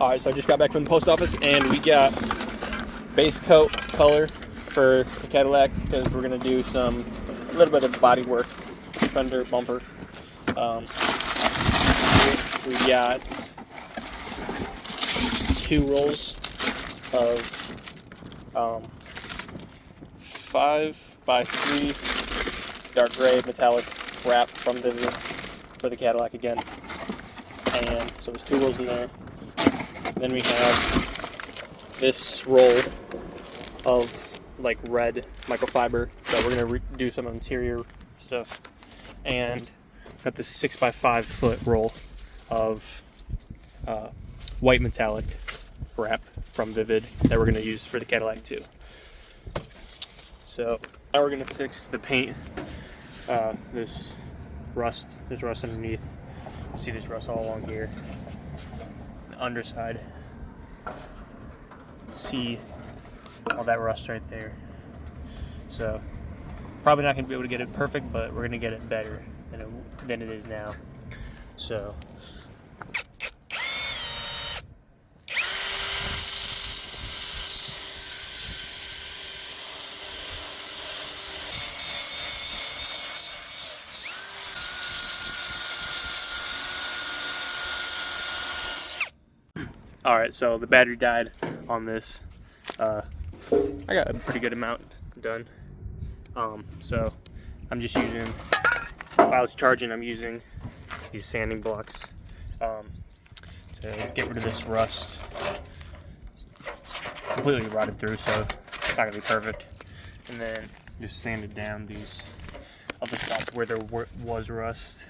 Alright, so I just got back from the post office and we got base coat color for the Cadillac because we're going to do a little bit of body work, fender, bumper. We got 2 rolls of 5x3 dark gray metallic wrap from Fender for the Cadillac again. And so there's 2 rolls in there. Then we have this roll of like red microfiber that we're gonna do some interior stuff, and got this 6x5 foot roll of white metallic wrap from Vivid that we're gonna use for the Cadillac too. So now we're gonna fix the paint. This rust underneath. See this rust all along here. The underside. See all that rust right there. So probably not gonna be able to get it perfect, but we're gonna get it better than it is now. So alright, so the battery died on this. I got a pretty good amount done. So I'm just using, while I was charging, I'm using these sanding blocks to get rid of this rust. It's completely rotted through, so it's not gonna be perfect. And then just sanded down these other spots where there was rust,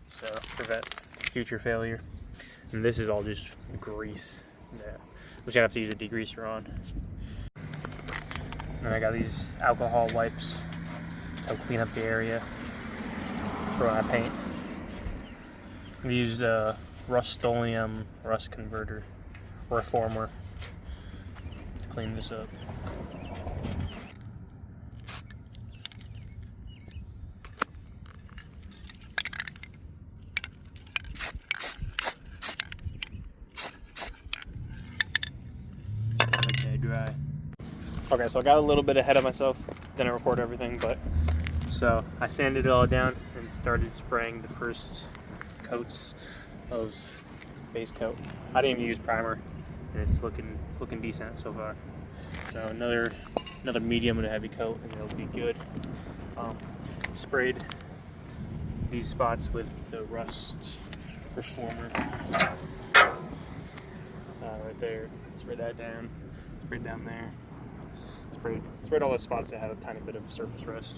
so prevent future failure. And this is all just grease, which I have to use a degreaser on. And I got these alcohol wipes to clean up the area for when I paint. We use a Rust-Oleum rust converter reformer to clean this up. Dry. Okay, so I got a little bit ahead of myself, didn't record everything, but so I sanded it all down and started spraying the first coats of base coat. I didn't even use primer, and it's looking decent so far. So another medium and a heavy coat, and it'll be good. Sprayed these spots with the rust reformer right there. Sprayed that down. Sprayed down there. Sprayed all those spots that had a tiny bit of surface rust.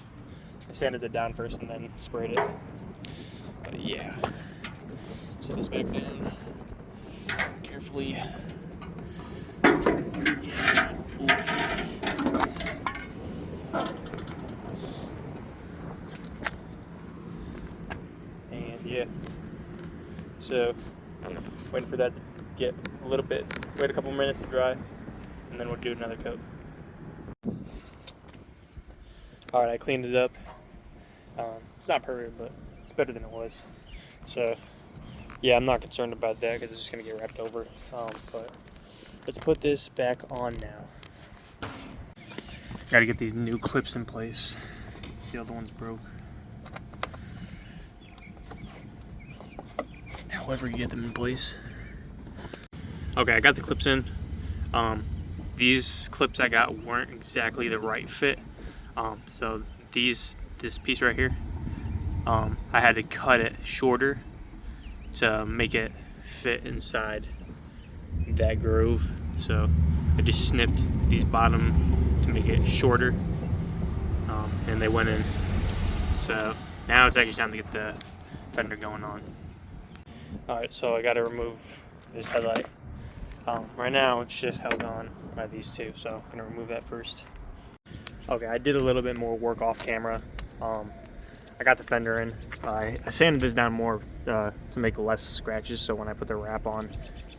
I sanded it down first and then sprayed it. But yeah. Set this back down carefully. And yeah. So waiting for that to get a little bit, wait a couple minutes to dry, and then we'll do another coat. Alright, I cleaned it up. It's not perfect, but it's better than it was. So yeah, I'm not concerned about that because it's just going to get wrapped over. But let's put this back on now. Got to get these new clips in place. The other one's broke. However you get them in place. Okay, I got the clips in. These clips I got weren't exactly the right fit. So this piece right here, I had to cut it shorter to make it fit inside that groove. So I just snipped these bottom to make it shorter, and they went in. So now it's actually time to get the fender going on. Alright, so I got to remove this headlight. Right now it's just held on by these two, so I'm going to remove that first. Okay, I did a little bit more work off camera. I got the fender in. I sanded this down more to make less scratches, so when I put the wrap on,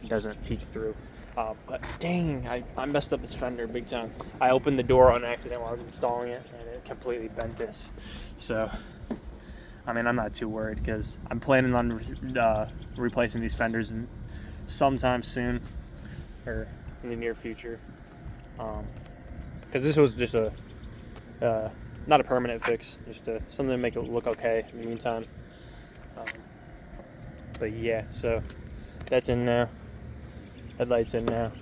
it doesn't peek through. But dang, I messed up this fender big time. I opened the door on accident while I was installing it, and it completely bent this. So, I mean, I'm not too worried because I'm planning on replacing these fenders sometime soon, or in the near future, because this was just a not a permanent fix, just something to make it look okay in the meantime. But yeah, so that's in now. Headlights in now.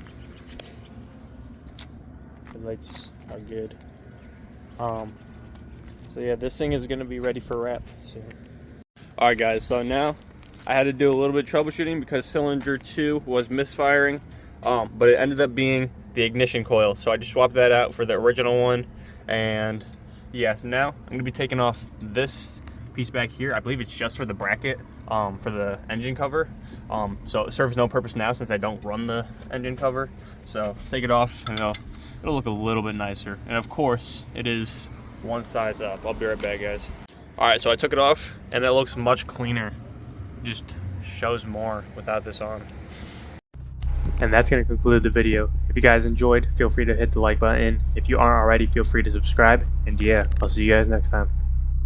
Headlights are good. So yeah, this thing is gonna be ready for wrap soon. All right, guys. So now I had to do a little bit of troubleshooting because cylinder 2 was misfiring, but it ended up being the ignition coil. So I just swapped that out for the original one, and yeah. So now I'm gonna be taking off this piece back here. I believe it's just for the bracket, for the engine cover. So it serves no purpose now since I don't run the engine cover. So take it off, and it'll look a little bit nicer. And of course, it is one size up. I'll be right back, guys. All right, so I took it off, and it looks much cleaner. Just shows more without this on. And that's going to conclude the video. If you guys enjoyed, feel free to hit the like button. If you aren't already, feel free to subscribe. And yeah, I'll see you guys next time.